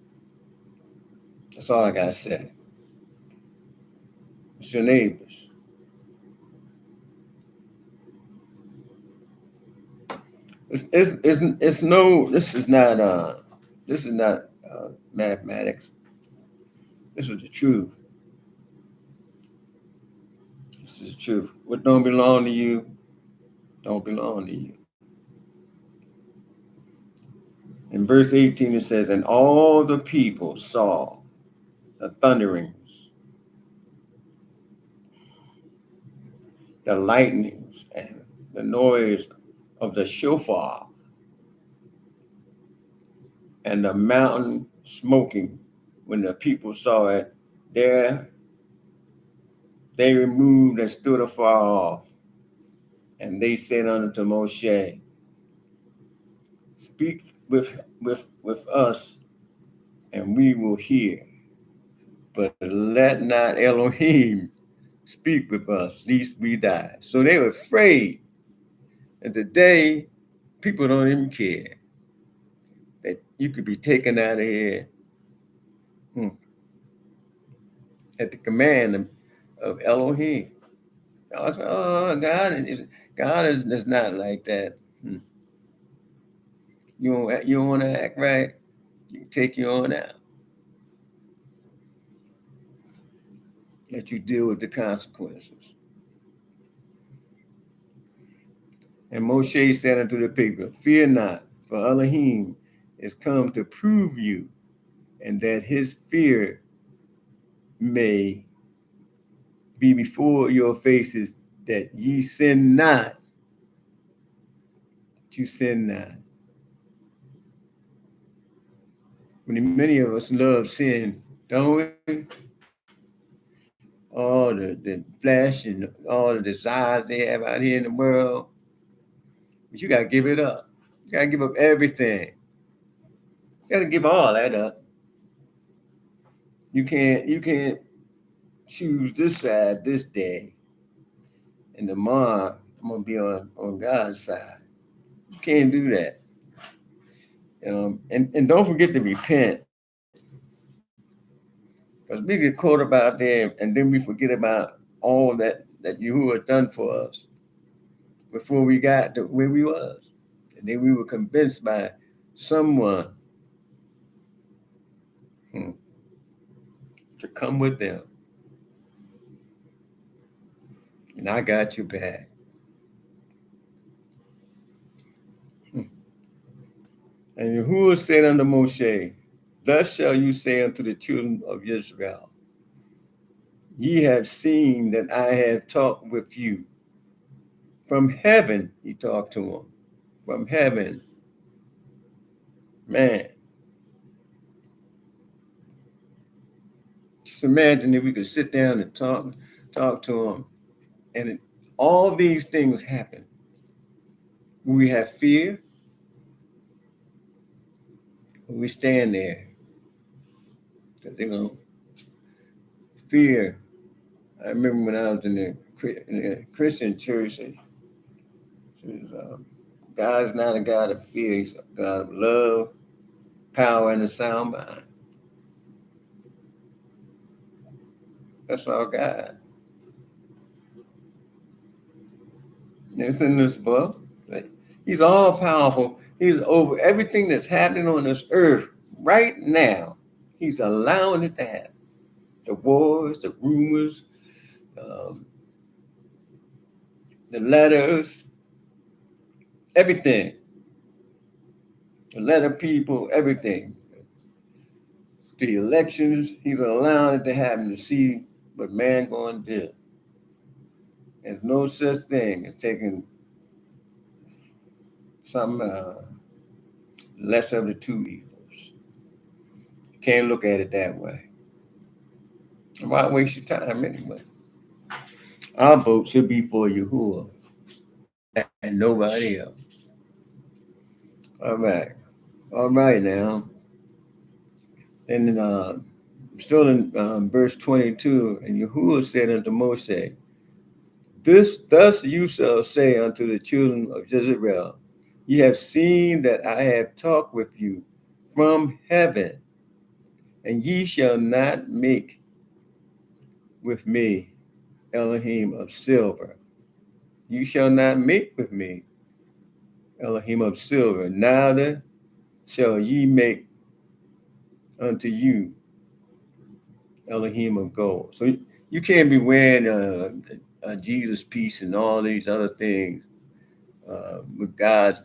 That's all I gotta say. It's your neighbor's. It's no. This is not mathematics. This is the truth. This is the truth. What don't belong to you, don't belong to you. In verse 18, it says, and all the people saw the thunderings, the lightnings, and the noise of the shofar, and the mountain smoking. When the people saw it, there they removed and stood afar off. And they said unto Moshe, speak with us, and we will hear. But let not Elohim speak with us, lest we die. So they were afraid. And today, people don't even care that you could be taken out of here at the command of Elohim. I was, oh, God is not like that. You don't want to act right, you take you on out. Let you deal with the consequences. And Moshe said unto the people, fear not, for Elohim is come to prove you, and that his fear may be before your faces, that ye sin not. You sin not. Many of us love sin, don't we? All the flesh and all the desires they have out here in the world. But you got to give it up. You got to give up everything. You got to give all that up. You can't choose this side this day, and tomorrow I'm gonna be on God's side. You can't do that. And don't forget to repent, because we get caught up out there, and then we forget about all that Yahuwah done for us before we got to where we was. And then we were convinced by someone to come with them. And I got you back. And Yahuwah said unto Moshe, thus shall you say unto the children of Israel, ye have seen that I have talked with you. From heaven, he talked to them. From heaven. Man. Just imagine if we could sit down and talk to him. And all these things happen. We have fear. We stand there. Because, fear. I remember when I was in the Christian church, God's not a God of fear. He's a God of love, power, and a sound mind. That's our God. It's in this book. He's all powerful. He's over everything that's happening on this earth right now. He's allowing it to happen. The wars, the rumors, the letters, everything. The letter people, everything. The elections, he's allowing it to happen to see what man going to do. There's no such thing as taking some less of the two evils. You can't look at it that way. Why waste your time anyway? Our vote should be for Yahuwah and nobody else. All right. All right now. And then still in verse 22, and Yahuwah said unto Moshe, thus you shall say unto the children of Israel, ye have seen that I have talked with you from heaven, and ye shall not make with me Elohim of silver. You shall not make with me Elohim of silver, neither shall ye make unto you Elohim of gold. So you can't be wearing Jesus piece and all these other things with God's,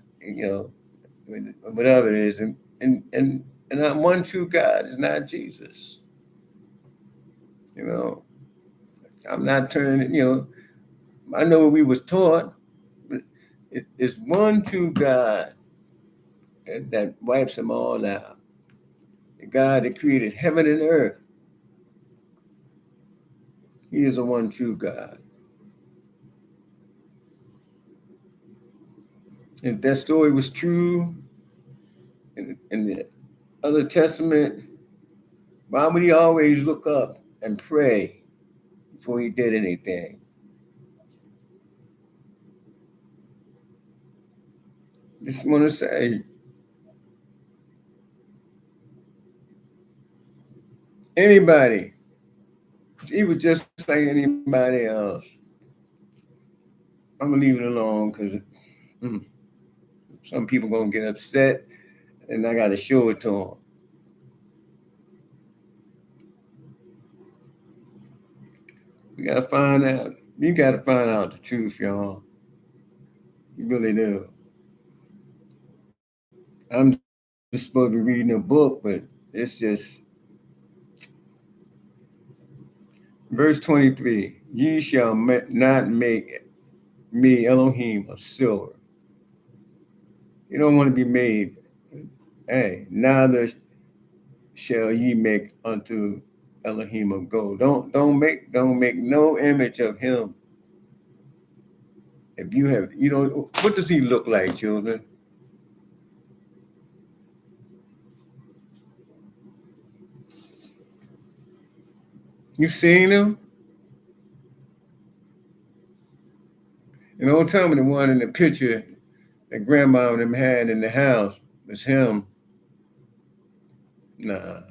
whatever it is, and that one true God is not Jesus. I'm not turning. I know we was taught, but it's one true God that wipes them all out. The God that created heaven and earth. He is the one true God. If that story was true in the other testament, why would he always look up and pray before he did anything? Just want to say, anybody, he was just like anybody else. I'm gonna leave it alone because some people gonna get upset, and I gotta show it to them. We gotta find out. You gotta find out the truth, y'all. You really do. I'm just supposed to be reading a book, but it's just verse 23. Ye shall not make me Elohim of silver. You don't want to be made. Hey, neither shall ye make unto Elohim of gold. Don't make no image of him. If you have, what does he look like, children? You seen him? And don't tell me the one in the picture that grandma and them had in the house was him. Nah.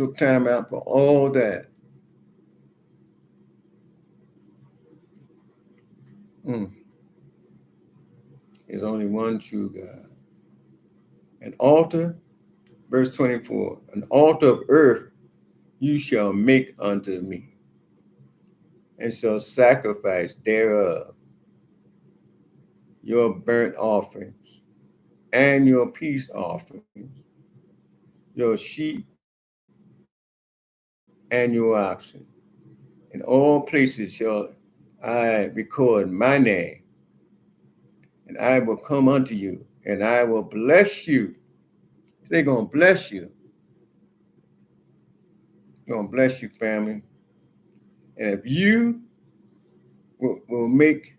took time out for all that. Mm. There's only one true God. An altar, verse 24, an altar of earth you shall make unto me, and shall sacrifice thereof your burnt offerings and your peace offerings, your sheep and your oxen. In all places shall I record my name, and I will come unto you, and I will bless you. They're going to bless you. Going to bless you, family. And will make,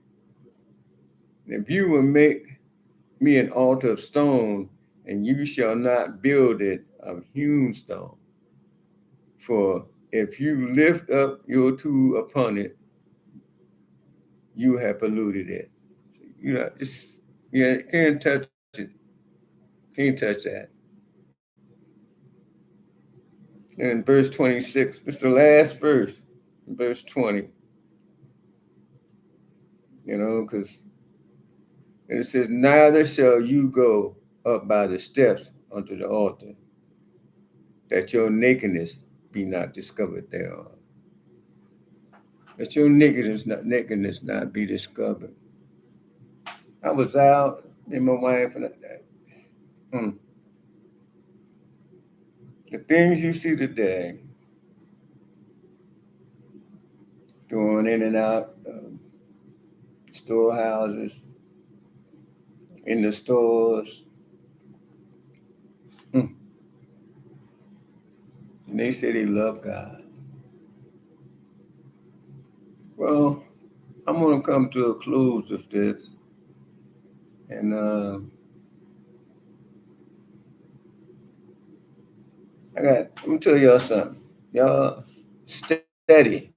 if you will make me an altar of stone, and you shall not build it of hewn stone. For if you lift up your tool upon it, you have polluted it. You know, just yeah, can't touch it. Can't touch that. And verse 26, it's the last verse, verse 20. Because it says, neither shall you go up by the steps unto the altar, that your nakedness be not discovered thereon. That your nakedness not be discovered. I was out, and my wife, and mm, the things you see today, going in and out storehouses, in the stores, and they say they love God. Well, I'm going to come to a close with this, and I'm gonna tell y'all something. Y'all steady.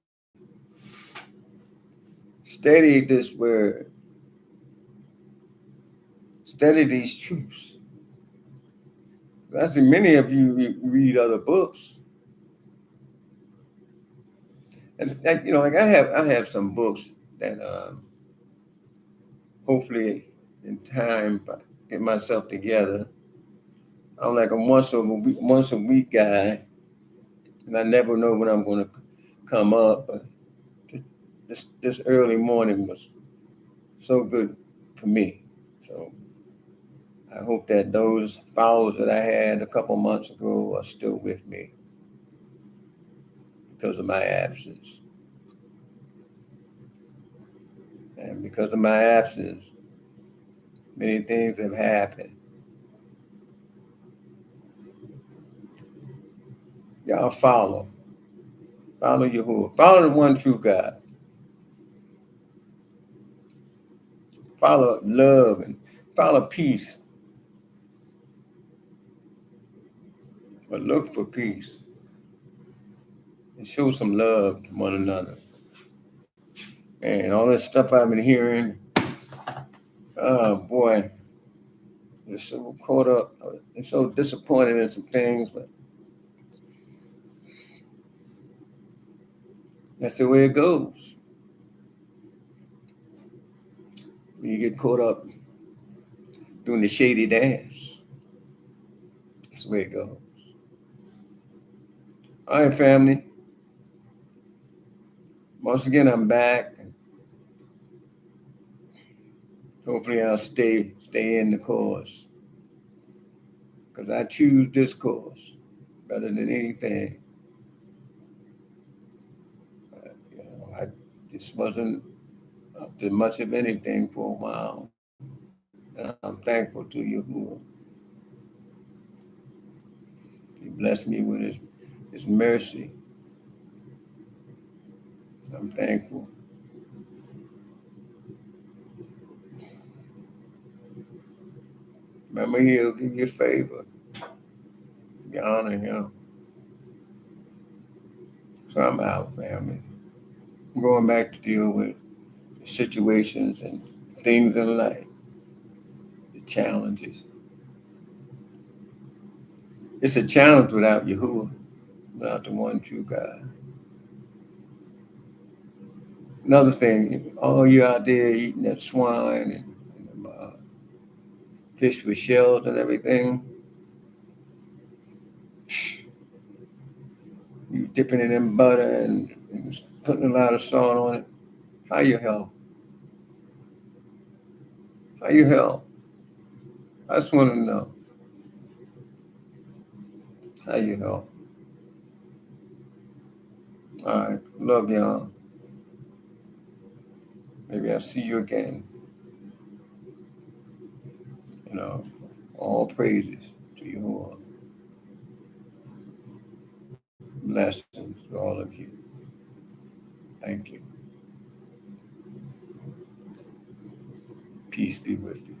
Steady this word. Study these truths. I see many of you read other books, and like I have some books that hopefully in time if I get myself together. I'm like a once a week guy, and I never know when I'm going to come up. But this early morning was so good for me. So I hope that those followers that I had a couple months ago are still with me because of my absence. And because of my absence, many things have happened. Y'all follow. Follow Yahuah. Follow the one true God. Follow love and follow peace. But look for peace and show some love to one another. And all this stuff I've been hearing, oh boy, it's so caught up. It's so disappointed in some things, but that's the way it goes. When you get caught up doing the shady dance, that's the way it goes. All right, family. Once again, I'm back. Hopefully, I'll stay in the course because I choose this course rather than anything. I just wasn't up to much of anything for a while, and I'm thankful to you who He blessed me with His mercy. I'm thankful. Remember, He'll give you favor. You honor Him. So I'm out, family. I'm going back to deal with situations and things in life, the challenges. It's a challenge without Yahuah. not the one true God. Another thing, all you out there eating that swine and fish with shells and everything, you dipping it in butter and putting a lot of salt on it. How you help? How you help? I just want to know how you help. All right, love y'all. Maybe I'll see you again. You know, all praises to Yahuah. Blessings to all of you. Thank you. Peace be with you.